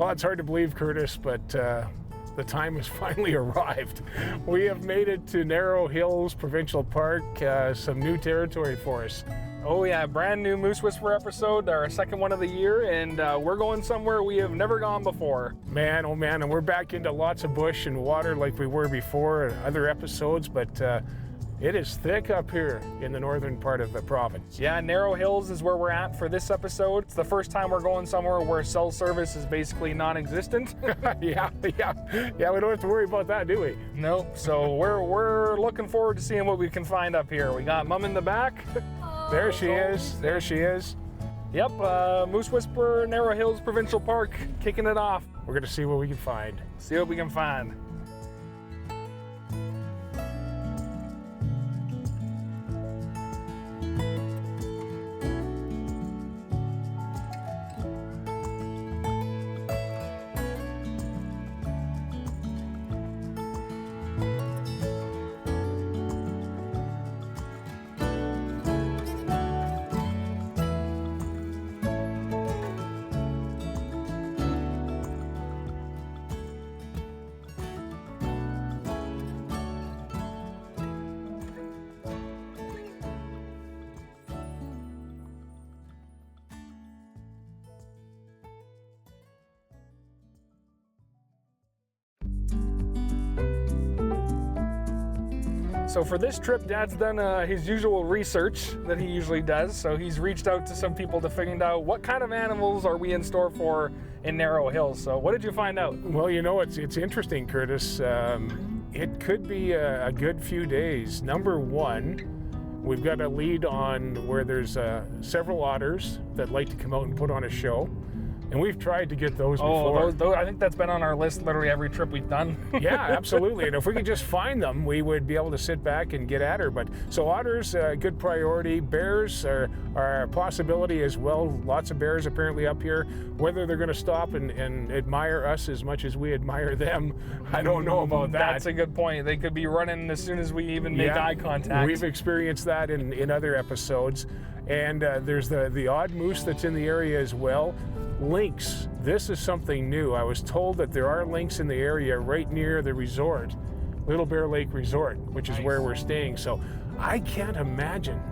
Well, it's hard to believe, Curtis, but the time has finally arrived. We have made it to Narrow Hills Provincial Park, some new territory for us. Oh yeah, brand new Moose Whisperer episode, our second one of the year, and we're going somewhere we have never gone before. Man, oh man, and we're back into lots of bush and water like we were before in other episodes, but it is thick up here in the northern part of the province. Yeah, Narrow Hills is where we're at for this episode. It's the first time we're going somewhere where cell service is basically non-existent. Yeah, we don't have to worry about that, do we? Nope, so we're looking forward to seeing what we can find up here. We got Mum in the back. There she is. Yep, Moose Whisperer, Narrow Hills Provincial Park, kicking it off. We're gonna see what we can find. See what we can find. So for this trip, Dad's done his usual research that he usually does. So he's reached out to some people to find out what kind of animals are we in store for in Narrow Hills. So what did you find out? Well, you know, it's interesting, Curtis. It could be a good few days. Number one, we've got a lead on where there's several otters that like to come out and put on a show. And we've tried to get those before. Those, I think that's been on our list literally every trip we've done. Yeah, absolutely. And if we could just find them, we would be able to sit back and get at her. But so otters, good priority. Bears are a possibility as well. Lots of bears apparently up here. Whether they're going to stop and admire us as much as we admire them, I don't know about that. That's a good point. They could be running as soon as we even make eye contact. We've experienced that in other episodes. And there's the odd moose that's in the area as well. Lynx, this is something new. I was told that there are lynx in the area right near the resort, Little Bear Lake Resort, which is where we're staying. So I can't imagine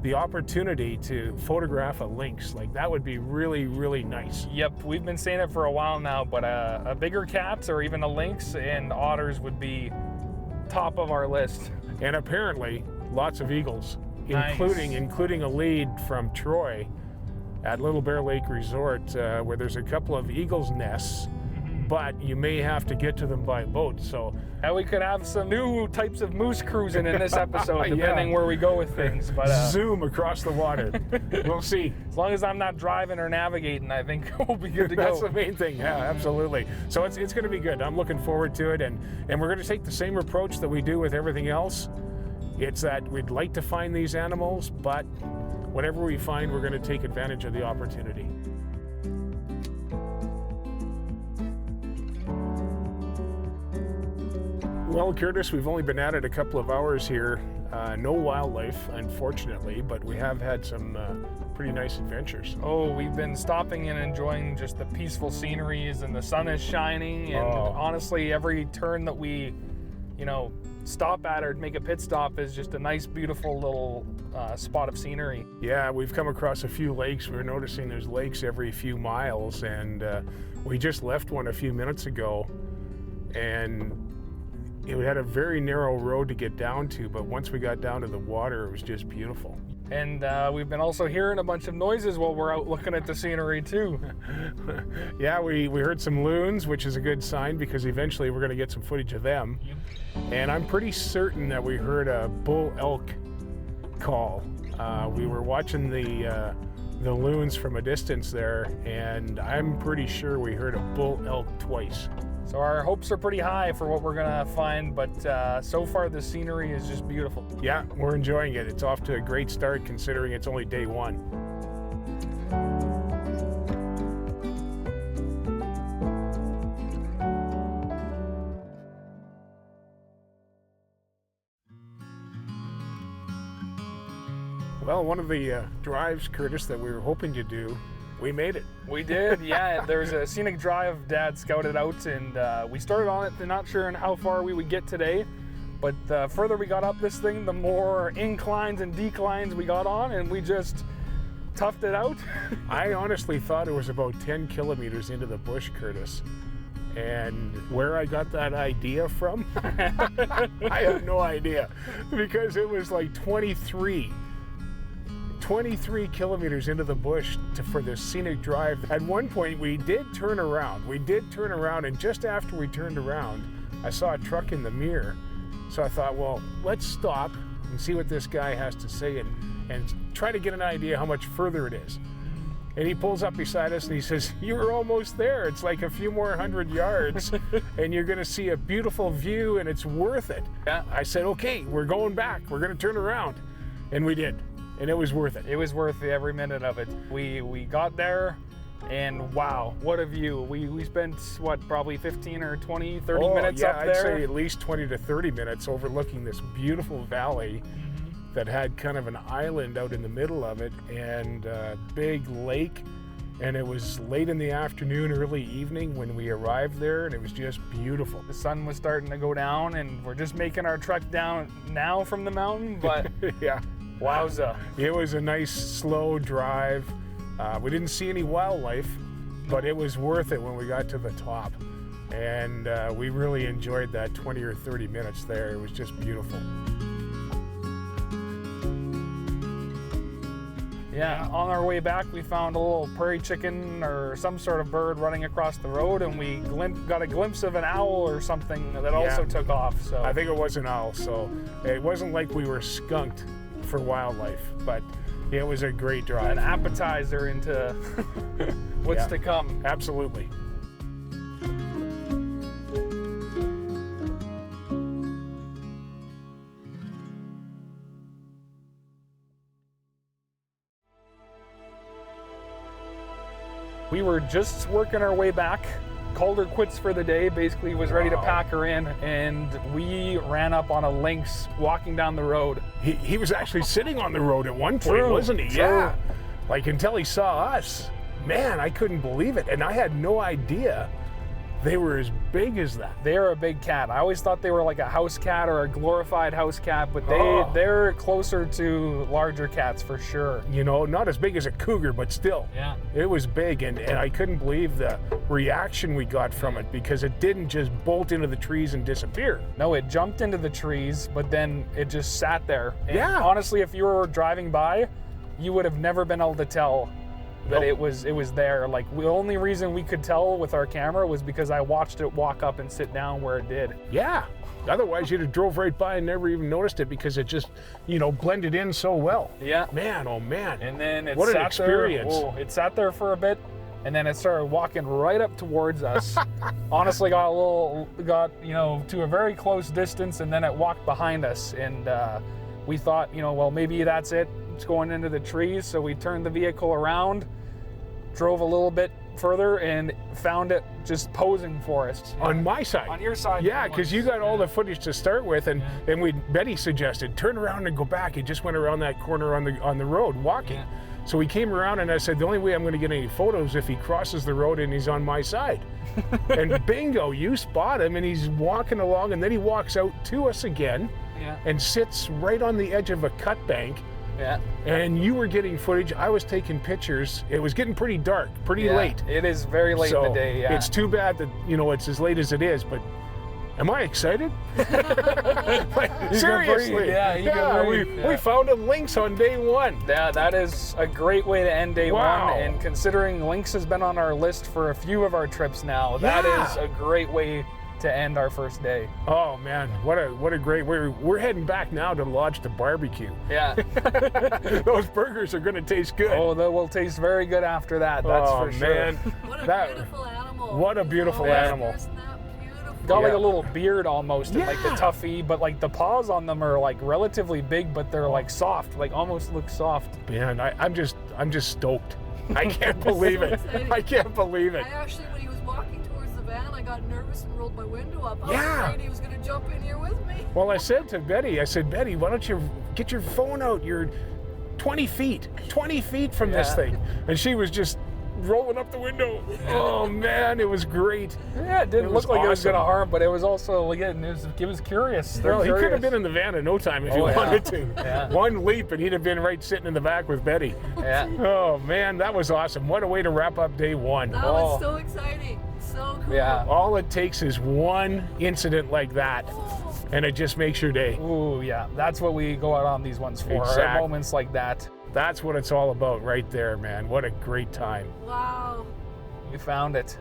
the opportunity to photograph a lynx. Like, that would be really, really nice. Yep, we've been saying it for a while now, but a bigger cat or even a lynx and otters would be top of our list. And apparently lots of eagles, Nice. including a lead from Troy at Little Bear Lake Resort, where there's a couple of eagles' nests, but you may have to get to them by boat. So we could have some new types of moose cruising in this episode, depending where we go with things. But zoom across the water. We'll see. As long as I'm not driving or navigating, I think we'll be good to go. That's the main thing. Yeah, absolutely. So it's going to be good. I'm looking forward to it, and we're going to take the same approach that we do with everything else. It's that we'd like to find these animals, but whatever we find, we're going to take advantage of the opportunity. Well, Curtis, we've only been at it a couple of hours here. No wildlife, unfortunately, but we have had some pretty nice adventures. Oh, we've been stopping and enjoying just the peaceful sceneries, and the sun is shining, and honestly, every turn that we, stop at or make a pit stop is just a nice, beautiful little spot of scenery. Yeah, we've come across a few lakes. We're noticing there's lakes every few miles, and we just left one a few minutes ago, and it had a very narrow road to get down to, but once we got down to the water, it was just beautiful. And we've been also hearing a bunch of noises while we're out looking at the scenery too. Yeah, we heard some loons, which is a good sign because eventually we're going to get some footage of them. And I'm pretty certain that we heard a bull elk call. We were watching the loons from a distance there, and I'm pretty sure we heard a bull elk twice. So our hopes are pretty high for what we're gonna find, but so far the scenery is just beautiful. Yeah, we're enjoying it. It's off to a great start considering it's only day one. Well, one of the drives, Curtis, that we were hoping to do We made it. We did, yeah. There's a scenic drive Dad scouted out, and we started on it, not sure how far we would get today. But the further we got up this thing, the more inclines and declines we got on, and we just toughed it out. I honestly thought it was about 10 kilometers into the bush, Curtis. And where I got that idea from, I have no idea. Because it was like 23 kilometers into the bush for this scenic drive. At one point, we did turn around, and just after we turned around, I saw a truck in the mirror. So I thought, well, let's stop and see what this guy has to say and try to get an idea how much further it is. And he pulls up beside us and he says, you were almost there. It's like a few more 100 yards and you're going to see a beautiful view and it's worth it. Yeah. I said, okay, we're going back. We're going to turn around. And we did. And it was worth it. It was worth every minute of it. We got there, and wow, what a view. We spent, what, probably 15 or 20, 30 minutes up there? I'd say at least 20 to 30 minutes overlooking this beautiful valley that had kind of an island out in the middle of it and a big lake. And it was late in the afternoon, early evening when we arrived there, and it was just beautiful. The sun was starting to go down, and we're just making our trek down now from the mountain, but yeah. Wowza. It was a nice, slow drive. We didn't see any wildlife, but it was worth it when we got to the top. And we really enjoyed that 20 or 30 minutes there. It was just beautiful. Yeah, on our way back, we found a little prairie chicken or some sort of bird running across the road, and we got a glimpse of an owl or something that also took off. So I think it was an owl, so it wasn't like we were skunked for wildlife, but it was a great drive. An appetizer into what's to come. Absolutely. We were just working our way back. Called her quits for the day, basically was ready to pack her in, and we ran up on a lynx walking down the road. He was actually sitting on the road at one point, wasn't he? True. Yeah. Like until he saw us. Man, I couldn't believe it. And I had no idea they were as big as that. They're a big cat. I always thought they were like a house cat or a glorified house cat, but they're closer to larger cats for sure. You know, not as big as a cougar, but still. Yeah. It was big, and I couldn't believe the reaction we got from it because it didn't just bolt into the trees and disappear. No, it jumped into the trees, but then it just sat there. And honestly, if you were driving by, you would have never been able to tell that it was there. Like, the only reason we could tell with our camera was because I watched it walk up and sit down where it did. Yeah. Otherwise, you'd have drove right by and never even noticed it because it just, blended in so well. Yeah. Man, oh man. And then it what sat an experience. There. It sat there for a bit, and then it started walking right up towards us. Honestly, got to a very close distance, and then it walked behind us, and we thought, well, maybe that's it. It's going into the trees, so we turned the vehicle around, drove a little bit further, and found it just posing for us. On my side. On your side. Yeah, because you got all the footage to start with, and Betty suggested, turn around and go back. He just went around that corner on the road walking. Yeah. So we came around, and I said, the only way I'm going to get any photos if he crosses the road and he's on my side. And bingo, you spot him, and he's walking along, and then he walks out to us again and sits right on the edge of a cut bank. Yeah. And you were getting footage. I was taking pictures. It was getting pretty dark, pretty late. It is very late in the day, yeah. It's too bad that, it's as late as it is, but am I excited? Seriously. We found a lynx on day one. Yeah, that is a great way to end day Wow. one. And considering lynx has been on our list for a few of our trips now, that is a great way to end our first day. Oh man, what a great way. We're heading back now to lodge to barbecue. Yeah. Those burgers are going to taste good. Oh, they will taste very good after that, that's for sure. Man. What a beautiful animal. What a beautiful animal. Isn't that beautiful? Got like a little beard almost, and like the tuffy, but like the paws on them are like relatively big, but they're like soft, like almost look soft. Man, I'm just stoked. I can't believe it. I can't believe it. I actually, when he was walking towards the van, I got nervous and rolled my window up. I was afraid he was going to jump in here with me. Well, I said to Betty, Betty, why don't you get your phone out? You're 20 feet from this thing. And she was just rolling up the window. Oh man, it was great. Yeah, it didn't look like it was going to harm, but it was also, again, it was curious. Well, he could have been in the van in no time if he wanted to. Yeah. One leap and he'd have been right sitting in the back with Betty. Yeah. Oh man, that was awesome. What a way to wrap up day one. That was so exciting. So cool. Yeah. All it takes is one incident like that, and it just makes your day. Ooh, yeah. That's what we go out on these ones for. Exactly. Moments like that. That's what it's all about right there, man. What a great time. Wow. We found it.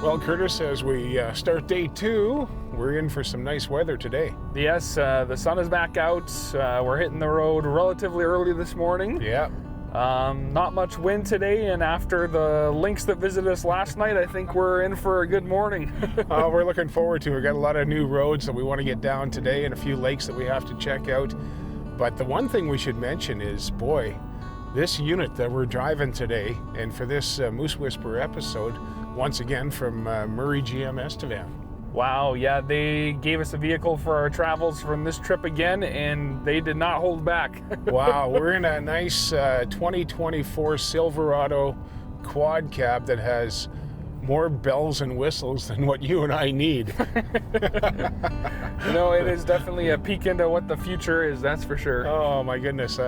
Well, Curtis, as we start day two, we're in for some nice weather today. Yes, the sun is back out. We're hitting the road relatively early this morning. Yeah. Not much wind today, and after the Lynx that visited us last night, I think we're in for a good morning. We're looking forward to it. We've got a lot of new roads that we want to get down today and a few lakes that we have to check out. But the one thing we should mention is, boy, this unit that we're driving today, and for this Moose Whisperer episode, once again from Murray GM Estevan. Wow, yeah, they gave us a vehicle for our travels from this trip again, and they did not hold back. Wow, we're in a nice 2024 Silverado quad cab that has more bells and whistles than what you and I need. No, it is definitely a peek into what the future is, that's for sure. Oh my goodness,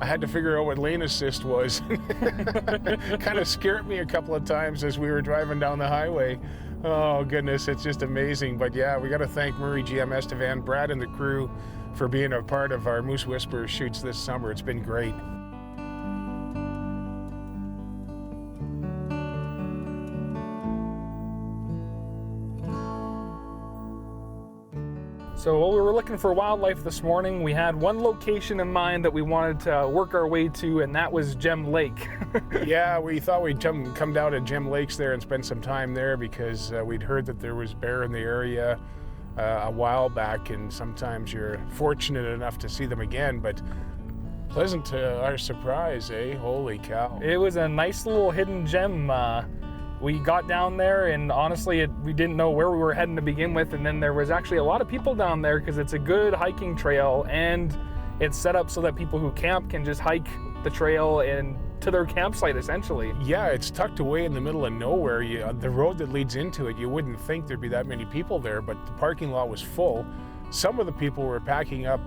I had to figure out what lane assist was. Kind of scared me a couple of times as we were driving down the highway. Oh goodness, it's just amazing. But yeah, we got to thank Murray GM Estevan, Brad and the crew for being a part of our Moose Whisperer shoots this summer. It's been great. So while we were looking for wildlife this morning, we had one location in mind that we wanted to work our way to, and that was Gem Lake. Yeah, we thought we'd come down to Gem Lakes there and spend some time there because we'd heard that there was bear in the area a while back, and sometimes you're fortunate enough to see them again, but pleasant to our surprise, eh? Holy cow. It was a nice little hidden gem. We got down there, and honestly, we didn't know where we were heading to begin with, and then there was actually a lot of people down there because it's a good hiking trail, and it's set up so that people who camp can just hike the trail and to their campsite, essentially. Yeah, it's tucked away in the middle of nowhere. The road that leads into it, you wouldn't think there'd be that many people there, but the parking lot was full. Some of the people were packing up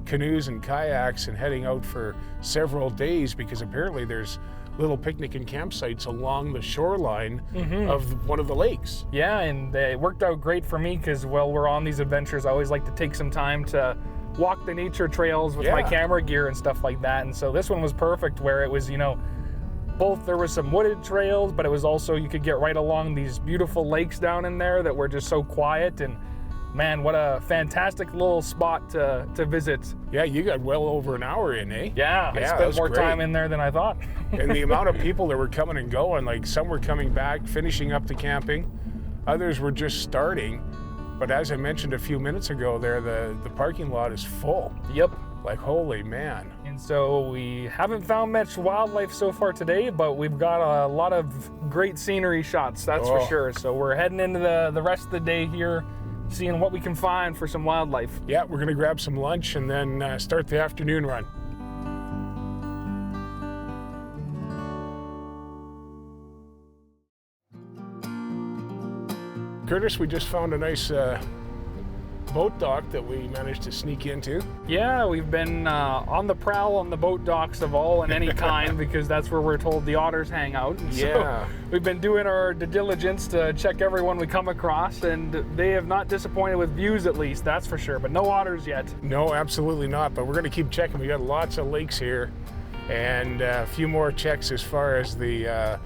canoes and kayaks and heading out for several days because apparently there's little picnic and campsites along the shoreline of one of the lakes. Yeah, and it worked out great for me because while we're on these adventures, I always like to take some time to walk the nature trails with my camera gear and stuff like that. And so this one was perfect where it was, you know, both there was some wooded trails, but it was also, you could get right along these beautiful lakes down in there that were just so quiet. And man, what a fantastic little spot to visit. Yeah, you got well over an hour in, eh? Yeah, I spent more time in there than I thought. And the amount of people that were coming and going, like some were coming back, finishing up the camping, others were just starting. But as I mentioned a few minutes ago there, the parking lot is full. Yep. Like, holy man. And so we haven't found much wildlife so far today, but we've got a lot of great scenery shots, that's for sure. So we're heading into the rest of the day here, seeing what we can find for some wildlife. Yeah, we're gonna grab some lunch and then start the afternoon run. Curtis, we just found a nice boat dock that we managed to sneak into. Yeah, we've been on the prowl on the boat docks of all and any kind because that's where we're told the otters hang out. And yeah. So we've been doing our due diligence to check everyone we come across, and they have not disappointed with views, at least, that's for sure, but no otters yet. No, absolutely not, but we're going to keep checking. We got lots of lakes here and a few more checks as far as the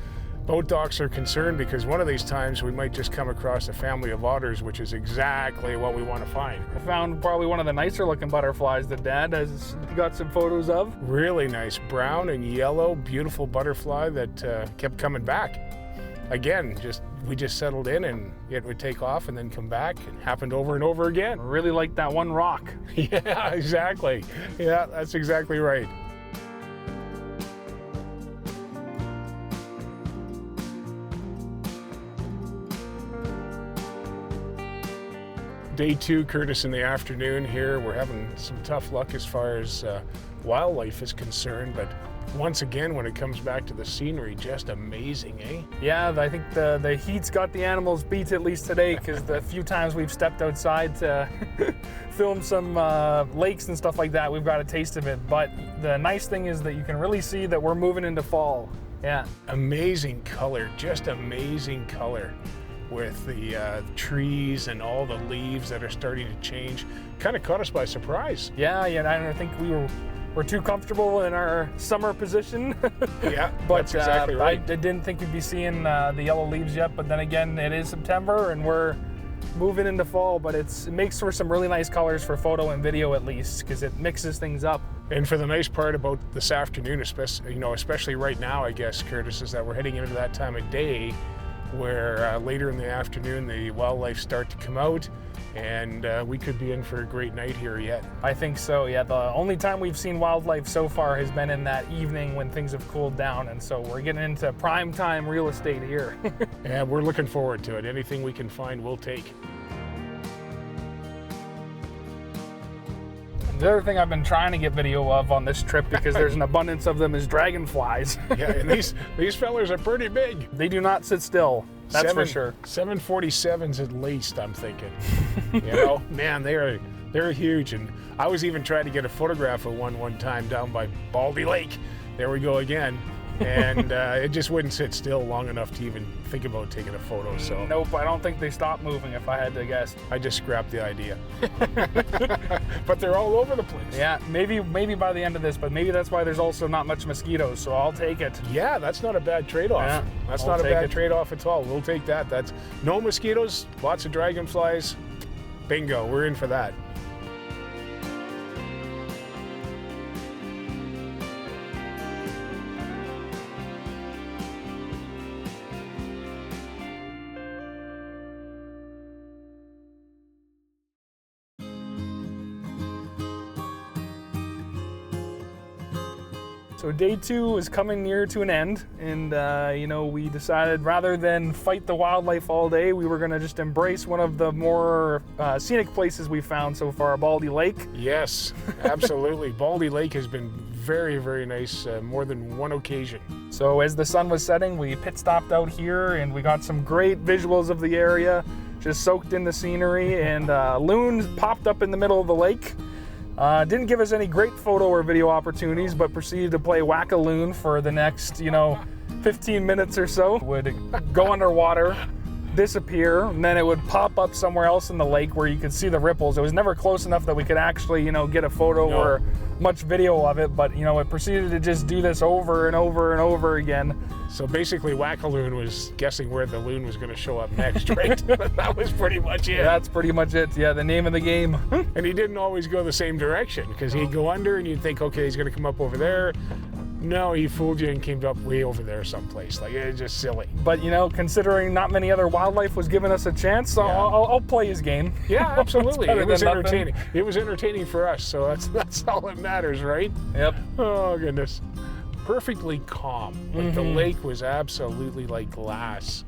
boat docks are concerned, because one of these times we might just come across a family of otters, which is exactly what we want to find. I found probably one of the nicer looking butterflies that Dad has got some photos of. Really nice, brown and yellow, beautiful butterfly that kept coming back. Again, we just settled in and it would take off and then come back. It happened over and over again. Really like that one rock. Yeah, exactly. Yeah, that's exactly right. Day 2, Curtis, in the afternoon here. We're having some tough luck as far as wildlife is concerned, but once again, when it comes back to the scenery, just amazing, eh? Yeah, I think the heat's got the animals beat at least today, because the few times we've stepped outside to film some lakes and stuff like that, we've got a taste of it. But the nice thing is that you can really see that we're moving into fall. Yeah. Amazing color, just amazing color with the trees and all the leaves that are starting to change. Kind of caught us by surprise. Yeah, I don't think we're too comfortable in our summer position. Yeah, but that's exactly right. I didn't think we'd be seeing the yellow leaves yet, but then again, it is September and we're moving into fall, but it makes for some really nice colors for photo and video at least, because it mixes things up. And for the nice part about this afternoon, especially right now, I guess, Curtis, is that we're heading into that time of day where later in the afternoon the wildlife start to come out, and we could be in for a great night here yet. I think so, yeah. The only time we've seen wildlife so far has been in that evening when things have cooled down, and so we're getting into prime time real estate here. And we're looking forward to it. Anything we can find, we'll take. The other thing I've been trying to get video of on this trip, because there's an abundance of them, is dragonflies. Yeah, and these fellers are pretty big. They do not sit still, that's for sure. 747s at least, I'm thinking. You know, man, they're huge. And I was even trying to get a photograph of one time down by Baly Lake. There we go again. And it just wouldn't sit still long enough to even think about taking a photo. So nope, I don't think they stopped moving, if I had to guess. I just scrapped the idea. But they're all over the place. Yeah, maybe by the end of this, but maybe that's why there's also not much mosquitoes, so I'll take it. Yeah, that's not a bad trade-off. Yeah, that's not a bad trade-off at all. We'll take that. That's no mosquitoes, lots of dragonflies. Bingo, we're in for that. So day 2 is coming near to an end, and we decided rather than fight the wildlife all day, we were going to just embrace one of the more scenic places we found so far, Baly Lake. Yes, absolutely. Baly Lake has been very, very nice, more than one occasion. So as the sun was setting, we pit stopped out here, and we got some great visuals of the area, just soaked in the scenery, and loons popped up in the middle of the lake. Didn't give us any great photo or video opportunities, but proceeded to play whack-a-loon for the next, 15 minutes or so. Would go underwater, disappear, and then it would pop up somewhere else in the lake where you could see the ripples. It was never close enough that we could actually, get a photo or much video of it, but, it proceeded to just do this over and over and over again. So basically, whack-a-loon was guessing where the loon was going to show up next, right? That was pretty much it. That's pretty much it, yeah, the name of the game. And he didn't always go the same direction, because he'd go under and you'd think, okay, he's going to come up over there. No, he fooled you and came up way over there someplace. Like, it's just silly. But, considering not many other wildlife was giving us a chance, so yeah. I'll play his game. Yeah, absolutely. It was entertaining. It was entertaining for us, so that's all that matters, right? Yep. Oh, goodness. Perfectly calm. Like the lake was absolutely like glass.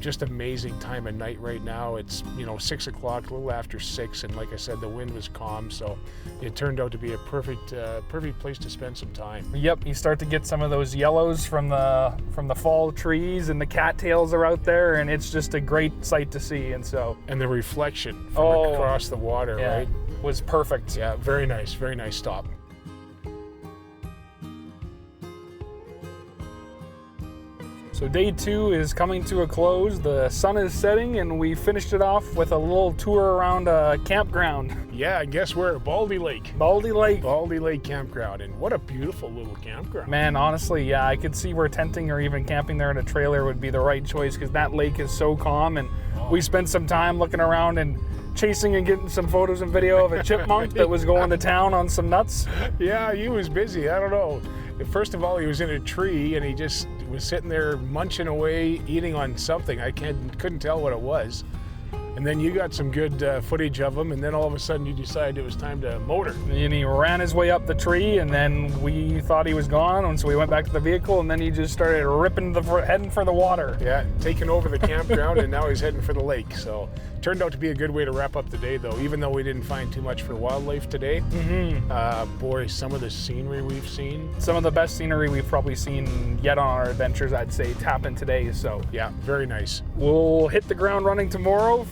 Just amazing time of night right now. It's 6 o'clock, a little after 6, and like I said, the wind was calm, so it turned out to be a perfect place to spend some time. Yep, you start to get some of those yellows from the fall trees, and the cattails are out there, and it's just a great sight to see. And the reflection from across the water, right, was perfect. Yeah, very nice stop. So day 2 is coming to a close. The sun is setting, and we finished it off with a little tour around a campground. Yeah, and guess where? Baly Lake. Baly Lake. Baly Lake Campground, and what a beautiful little campground. Man, honestly, yeah, I could see where tenting or even camping there in a trailer would be the right choice, because that lake is so calm, and we spent some time looking around and chasing and getting some photos and video of a chipmunk that was going to town on some nuts. Yeah, he was busy. I don't know. First of all, he was in a tree and he just was sitting there munching away, eating on something. I couldn't tell what it was. And then you got some good footage of him, and then all of a sudden you decided it was time to motor. And he ran his way up the tree, and then we thought he was gone, and so we went back to the vehicle, and then he just started heading for the water. Yeah, taking over the campground, and now he's heading for the lake. So Turned out to be a good way to wrap up the day, though, even though we didn't find too much for wildlife today. Boy, some of the scenery we've seen. Some of the best scenery we've probably seen yet on our adventures, I'd say, happened today. So yeah, very nice. We'll hit the ground running tomorrow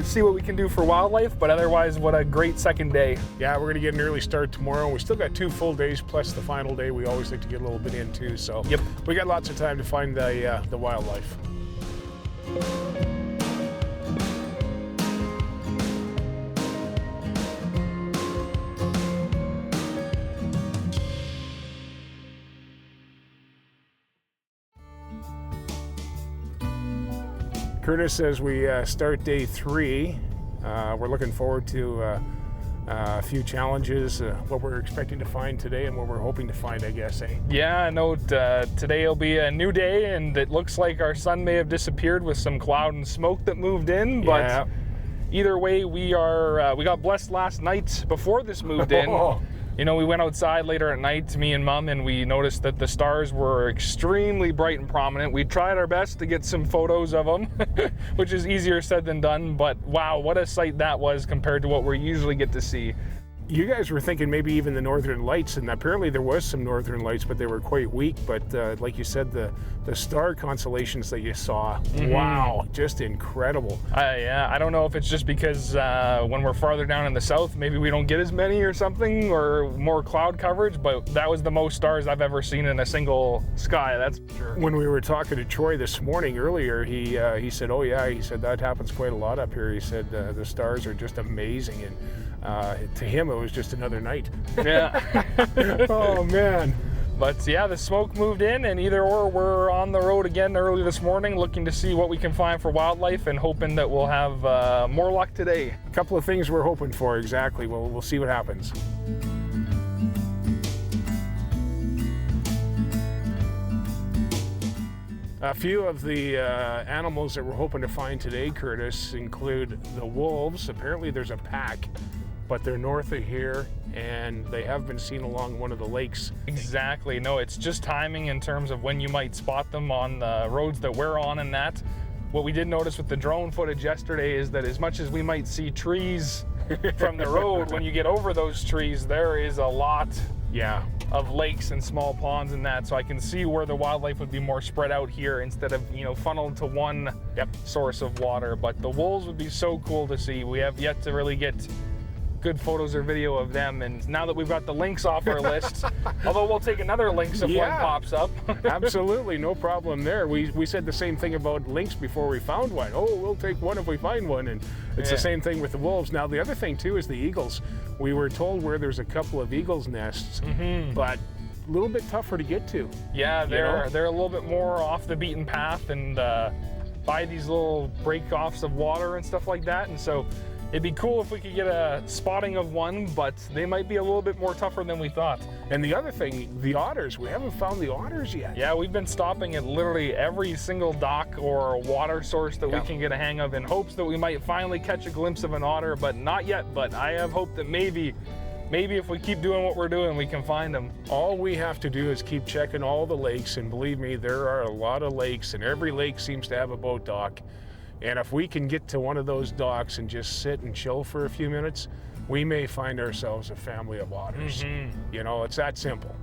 see what we can do for wildlife, but otherwise, what a great second day. Yeah, we're gonna get an early start tomorrow. We still got 2 full days plus the final day. We always like to get a little bit in too, so yep, we got lots of time to find the wildlife. Curtis, as we start day 3, we're looking forward to a few challenges, what we're expecting to find today and what we're hoping to find, I guess, eh? Yeah, I know today will be a new day, and it looks like our sun may have disappeared with some cloud and smoke that moved in, but yeah. Either way, we got blessed last night before this moved in. You know, we went outside later at night, me and Mom, and we noticed that the stars were extremely bright and prominent. We tried our best to get some photos of them, which is easier said than done, but wow, what a sight that was compared to what we usually get to see. You guys were thinking maybe even the northern lights, and apparently there was some northern lights, but they were quite weak. But like you said, the star constellations that you saw, wow, just incredible. Yeah, I don't know if it's just because when we're farther down in the south, maybe we don't get as many or something, or more cloud coverage, but that was the most stars I've ever seen in a single sky, that's for sure. When we were talking to Troy this morning earlier, he said, oh yeah, he said that happens quite a lot up here. He said the stars are just amazing, and to him it was just another night. Yeah. Oh man. But yeah, the smoke moved in, and either or, we're on the road again early this morning looking to see what we can find for wildlife and hoping that we'll have more luck today. A couple of things we're hoping for, exactly. We'll see what happens. A few of the animals that we're hoping to find today, Curtis, include the wolves. Apparently there's a pack, but they're north of here, and they have been seen along one of the lakes. Exactly. No, it's just timing in terms of when you might spot them on the roads that we're on and that. What we did notice with the drone footage yesterday is that as much as we might see trees from the road, when you get over those trees, there is a lot of lakes and small ponds and that, so I can see where the wildlife would be more spread out here instead of, you know, funneled to one source of water. But the wolves would be so cool to see. We have yet to really get good photos or video of them, and now that we've got the lynx off our list, although we'll take another lynx if one pops up. Absolutely, no problem there. We said the same thing about lynx before we found one. Oh, we'll take one if we find one, and it's the same thing with the wolves. Now the other thing too is the eagles. We were told where there's a couple of eagles nests, but a little bit tougher to get to. Yeah, they're a little bit more off the beaten path and by these little break-offs of water and stuff like that, and so it'd be cool if we could get a spotting of one, but they might be a little bit more tougher than we thought. And the other thing, the otters. We haven't found the otters yet. Yeah, we've been stopping at literally every single dock or water source that we can get a hang of in hopes that we might finally catch a glimpse of an otter, but not yet. But I have hope that maybe if we keep doing what we're doing, we can find them. All we have to do is keep checking all the lakes, and believe me, there are a lot of lakes, and every lake seems to have a boat dock. And if we can get to one of those docks and just sit and chill for a few minutes, we may find ourselves a family of otters. You know, it's that simple.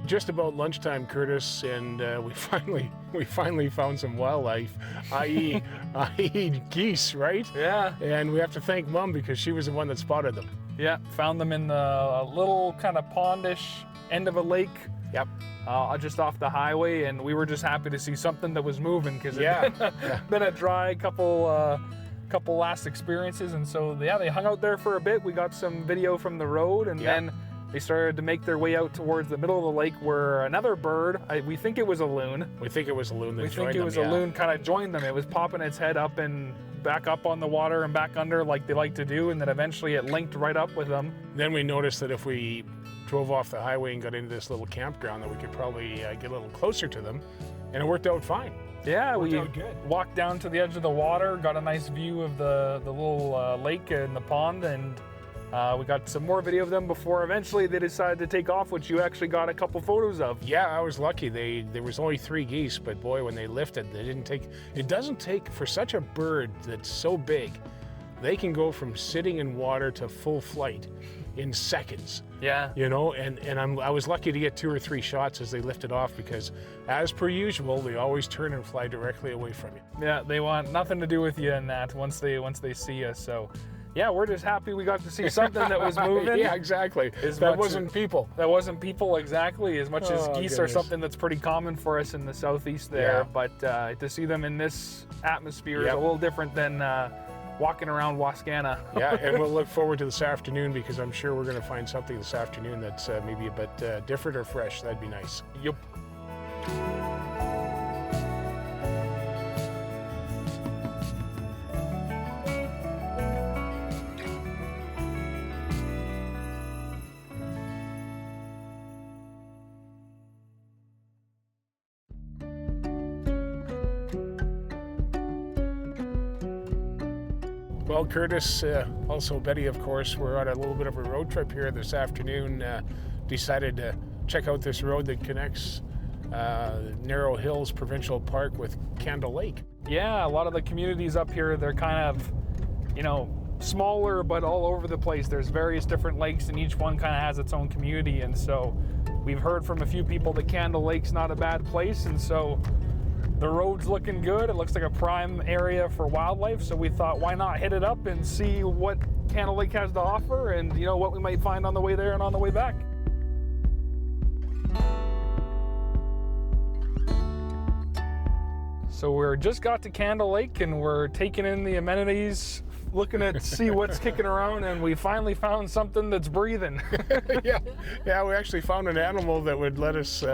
Just about lunchtime, Curtis, and we finally found some wildlife, i.e. geese, right? Yeah. And we have to thank Mom because she was the one that spotted them. Yeah, found them in the little kind of pondish end of a lake. Yep. Just off the highway, and we were just happy to see something that was moving because it's been a dry couple last experiences, and so they hung out there for a bit. We got some video from the road, and then they started to make their way out towards the middle of the lake where another bird, we think it was a loon. We think it was a loon that joined them. We think it was a loon kind of joined them. It was popping its head up and back up on the water and back under like they like to do, and then eventually it linked right up with them. Then we noticed that if we drove off the highway and got into this little campground that we could probably get a little closer to them, and it worked out fine. Yeah, we walked down to the edge of the water, got a nice view of the little lake and the pond, and We got some more video of them before eventually they decided to take off, which you actually got a couple photos of. Yeah, I was lucky. There was only 3 geese, but boy, when they lifted, they didn't take. It doesn't take for such a bird that's so big. They can go from sitting in water to full flight in seconds. Yeah. You know, and I was lucky to get 2 or 3 shots as they lifted off because, as per usual, they always turn and fly directly away from you. Yeah, they want nothing to do with you in that once they see us. So, yeah, we're just happy we got to see something that was moving. Yeah, exactly. That wasn't people. That wasn't people, exactly. As much as geese goodness. are something that's pretty common for us in the southeast there, Yeah. but to see them in this atmosphere is Yep. a little different than walking around Wascana. Yeah, and we'll look forward to this afternoon because I'm sure we're going to find something this afternoon that's maybe a bit different or fresh. That'd be nice. Yep. Well, Curtis, also Betty, of course, we're on a little bit of a road trip here this afternoon. Decided to check out this road that connects Narrow Hills Provincial Park with Candle Lake. Yeah, a lot of the communities up here, they're kind of, you know, smaller but all over the place. There's various different lakes and each one kind of has its own community, and so we've heard from a few people that Candle Lake's not a bad place, and so the road's looking good. It looks like a prime area for wildlife, so we thought why not hit it up and see what Candle Lake has to offer and, you know, what we might find on the way there and on the way back. So we're just got to Candle Lake and we're taking in the amenities, looking at see what's kicking around, and we finally found something that's breathing. Yeah, we actually found an animal that would let us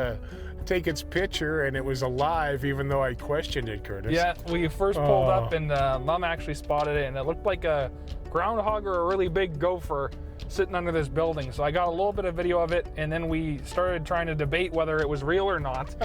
take its picture, and it was alive, even though I questioned it, Curtis. Yeah, we first pulled up and Mom actually spotted it, and it looked like a groundhog or a really big gopher sitting under this building. So I got a little bit of video of it, and then we started trying to debate whether it was real or not.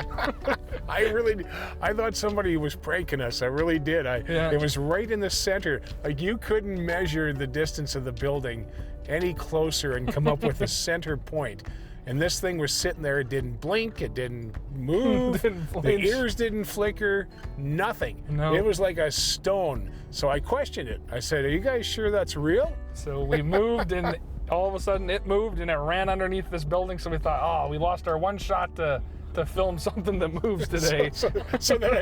I thought somebody was pranking us. I really did. It was right in the center. Like, you couldn't measure the distance of the building any closer and come up with the center point. And this thing was sitting there. It didn't blink. It didn't move. The ears didn't flicker. Nothing. No. It was like a stone. So I questioned it. I said, "Are you guys sure that's real?" So we moved, and all of a sudden it moved, and it ran underneath this building. So we thought, oh, we lost our one shot to film something that moves today. So then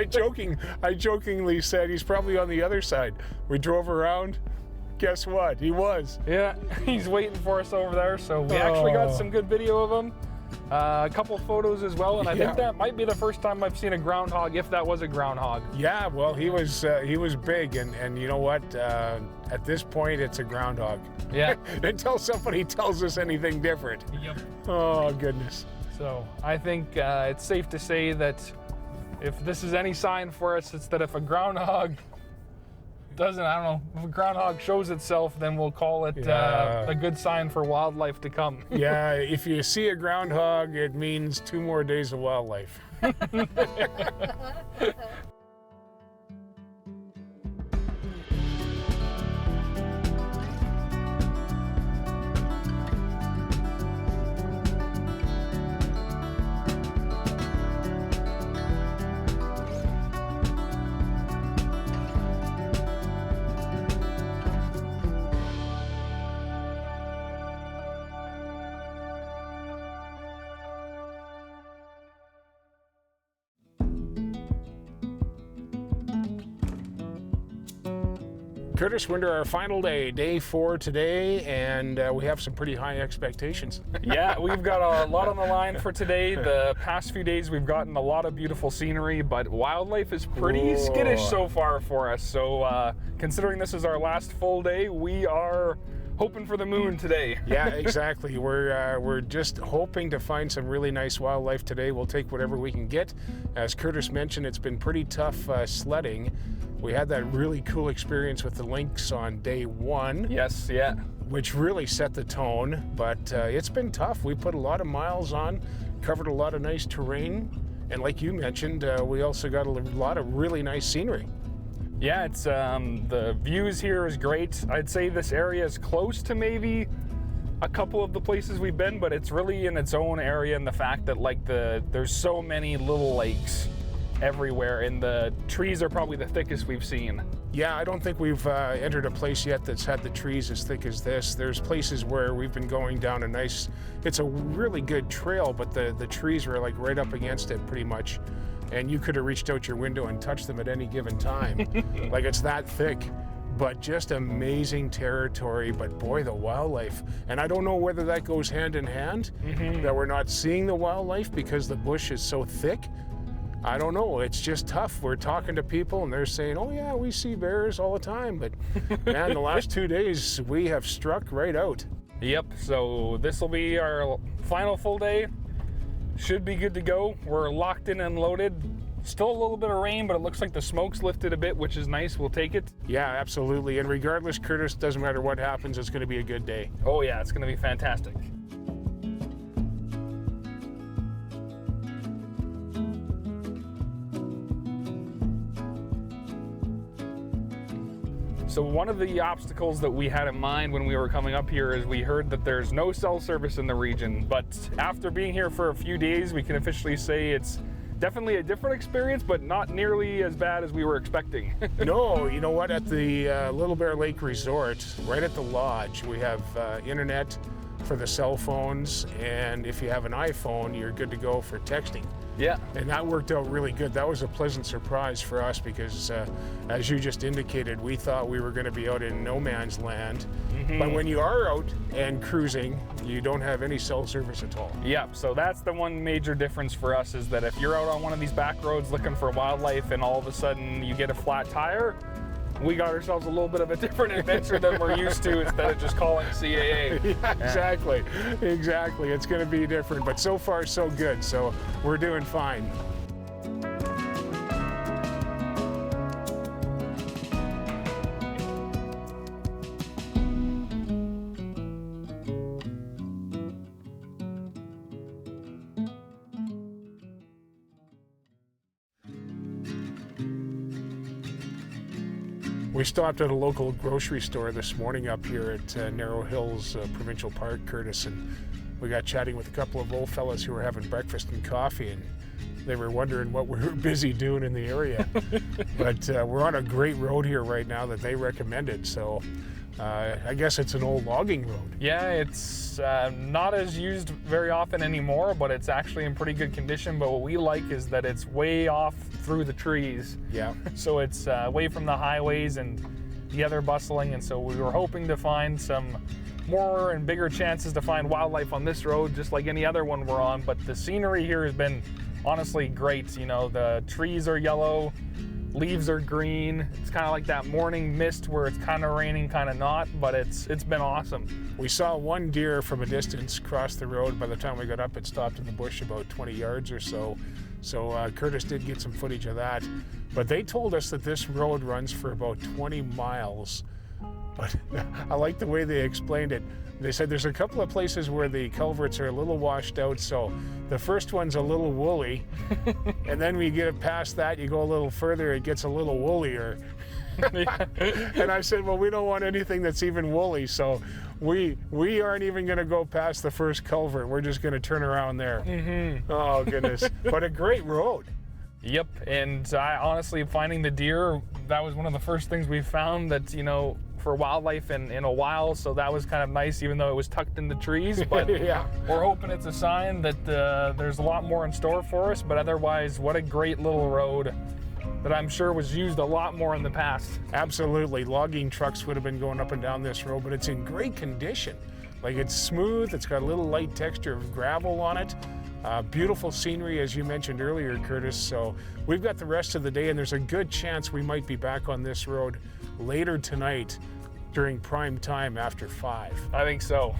I jokingly said, "He's probably on the other side." We drove around. Guess what? He was. Yeah, he's waiting for us over there. So we actually got some good video of him. A couple photos as well, and I think that might be the first time I've seen a groundhog, if that was a groundhog. Yeah, well, he was big, and you know what? At this point, it's a groundhog. Yeah. Until somebody tells us anything different. Yep. Oh, goodness. So I think it's safe to say that if this is any sign for us, it's that if a groundhog if a groundhog shows itself, then we'll call it a good sign for wildlife to come. Yeah, if you see a groundhog, it means 2 more days of wildlife. Curtis, we're into our final day, day 4 today, and we have some pretty high expectations. Yeah, we've got a lot on the line for today. The past few days we've gotten a lot of beautiful scenery, but wildlife is pretty skittish so far for us. So considering this is our last full day, we are hoping for the moon today. Yeah, exactly. We're just hoping to find some really nice wildlife today. We'll take whatever we can get. As Curtis mentioned, it's been pretty tough sledding. We had that really cool experience with the Lynx on day 1. Yes, yeah. Which really set the tone, but it's been tough. We put a lot of miles on, covered a lot of nice terrain, and like you mentioned, we also got a lot of really nice scenery. Yeah, it's the views here is great. I'd say this area is close to maybe a couple of the places we've been, but it's really in its own area in the fact that like there's so many little lakes everywhere, and the trees are probably the thickest we've seen. Yeah, I don't think we've entered a place yet that's had the trees as thick as this. There's places where we've been going down a nice, it's a really good trail, but the trees were like right up against it pretty much. And you could have reached out your window and touched them at any given time. Like it's that thick, but just amazing territory. But boy, the wildlife. And I don't know whether that goes hand in hand, that we're not seeing the wildlife because the bush is so thick. I don't know, it's just tough. We're talking to people and they're saying, oh yeah, we see bears all the time. But man, the last 2 days, we have struck right out. Yep, so this will be our final full day. Should be good to go. We're locked in and loaded. Still a little bit of rain, but it looks like the smoke's lifted a bit, which is nice. We'll take it. Yeah, absolutely. And regardless, Curtis, doesn't matter what happens, it's going to be a good day. Oh yeah, it's going to be fantastic. So one of the obstacles that we had in mind when we were coming up here is we heard that there's no cell service in the region, but after being here for a few days, we can officially say it's definitely a different experience, but not nearly as bad as we were expecting. No, you know what? At the Little Bear Lake Resort, right at the lodge, we have internet for the cell phones, and if you have an iPhone, you're good to go for texting. Yeah. And that worked out really good. That was a pleasant surprise for us because, as you just indicated, we thought we were going to be out in no man's land. But when you are out and cruising, you don't have any cell service at all. Yep, so that's the one major difference for us is that if you're out on one of these back roads looking for wildlife and all of a sudden you get a flat tire, we got ourselves a little bit of a different adventure than we're used to instead of just calling CAA. Yeah, exactly, exactly. It's going to be different, but so far so good, so we're doing fine. We stopped at a local grocery store this morning up here at Narrow Hills Provincial Park, Curtis, and we got chatting with a couple of old fellas who were having breakfast and coffee, and they were wondering what we were busy doing in the area. But we're on a great road here right now that they recommended, so I guess it's an old logging road. Yeah, it's not as used very often anymore, but it's actually in pretty good condition. But what we like is that it's way off through the trees. Yeah. So it's away from the highways and the other bustling, and so we were hoping to find some more and bigger chances to find wildlife on this road, just like any other one we're on. But the scenery here has been honestly great. You know, the trees are yellow, leaves are green. It's kind of like that morning mist where it's kind of raining, kind of not, but it's been awesome. We saw one deer from a distance cross the road. By the time we got up, it stopped in the bush about 20 yards or so. So Curtis did get some footage of that. But they told us that this road runs for about 20 miles. But I like the way they explained it. They said there's a couple of places where the culverts are a little washed out, so the first one's a little woolly, and then we get past that, you go a little further, it gets a little woollier. And I said, well, we don't want anything that's even woolly, so we aren't even going to go past the first culvert. We're just going to turn around there. Oh, goodness. But a great road. Yep, and I honestly, finding the deer, that was one of the first things we found that, you know, for wildlife in a while, so that was kind of nice, even though it was tucked in the trees. But yeah, we're hoping it's a sign that there's a lot more in store for us. But otherwise, what a great little road that I'm sure was used a lot more in the past. Absolutely. Logging trucks would have been going up and down this road, but it's in great condition. Like, it's smooth, it's got a little light texture of gravel on it. Beautiful scenery, as you mentioned earlier, Curtis. So we've got the rest of the day, and there's a good chance we might be back on this road later tonight during prime time after 5. I think so.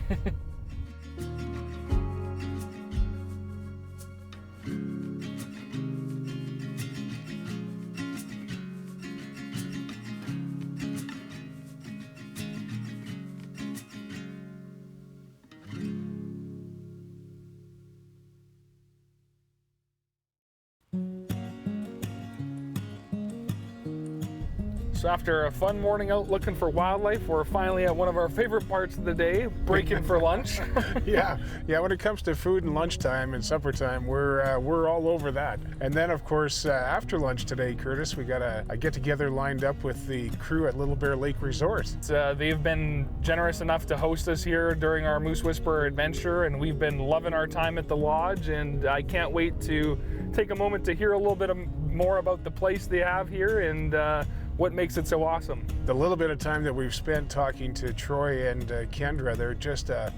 So after a fun morning out looking for wildlife, we're finally at one of our favorite parts of the day, breaking for lunch. Yeah, when it comes to food and lunchtime and supper time, we're all over that. And then, of course, after lunch today, Curtis, we got a get-together lined up with the crew at Little Bear Lake Resort. They've been generous enough to host us here during our Moose Whisperer adventure, and we've been loving our time at the lodge, and I can't wait to take a moment to hear a little bit more about the place they have here and what makes it so awesome. The little bit of time that we've spent talking to Troy and Kendra, they're just a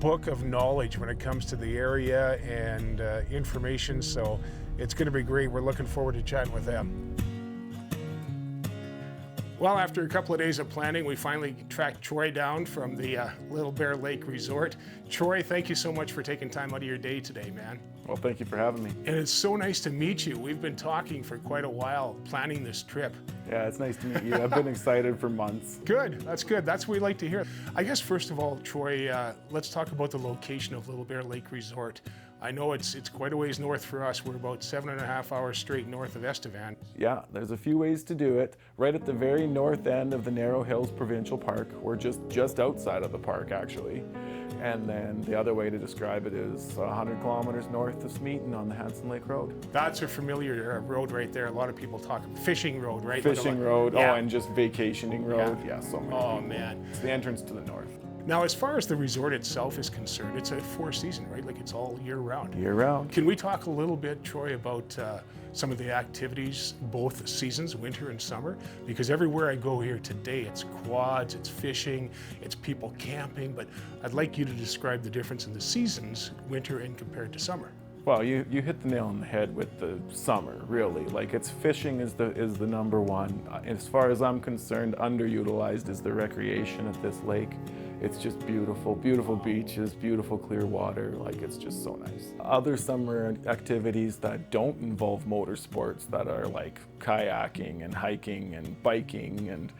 book of knowledge when it comes to the area and information, so it's going to be great. We're looking forward to chatting with them. Well, after a couple of days of planning, we finally tracked Troy down from the Little Bear Lake Resort. Troy, thank you so much for taking time out of your day today, man. Well, thank you for having me. And it's so nice to meet you. We've been talking for quite a while, planning this trip. Yeah, it's nice to meet you. I've been excited for months. Good, that's good. That's what we like to hear. I guess first of all, Troy, let's talk about the location of Little Bear Lake Resort. I know it's quite a ways north for us. We're about 7.5 hours straight north of Estevan. Yeah, there's a few ways to do it. Right at the very north end of the Narrow Hills Provincial Park. We're just outside of the park, actually. And then the other way to describe it is 100 kilometers north of Smeaton on the Hanson Lake Road. That's a familiar road right there. A lot of people talk fishing road, right? Fishing road, yeah. Oh, and just vacationing road. Yeah, so many Oh, people. man. It's the entrance to the north. Now, as far as the resort itself is concerned, it's a four-season, right? Like it's all year round. Year round. Can we talk a little bit, Troy, about some of the activities, both seasons, winter and summer? Because everywhere I go here today, it's quads, it's fishing, it's people camping, but I'd like you to describe the difference in the seasons, winter and compared to summer. Well, you hit the nail on the head with the summer, really. Like, it's fishing is the number one. As far as I'm concerned, underutilized is the recreation at this lake. It's just beautiful, beautiful beaches, beautiful clear water. Like, it's just so nice. Other summer activities that don't involve motorsports, that are like kayaking and hiking and biking and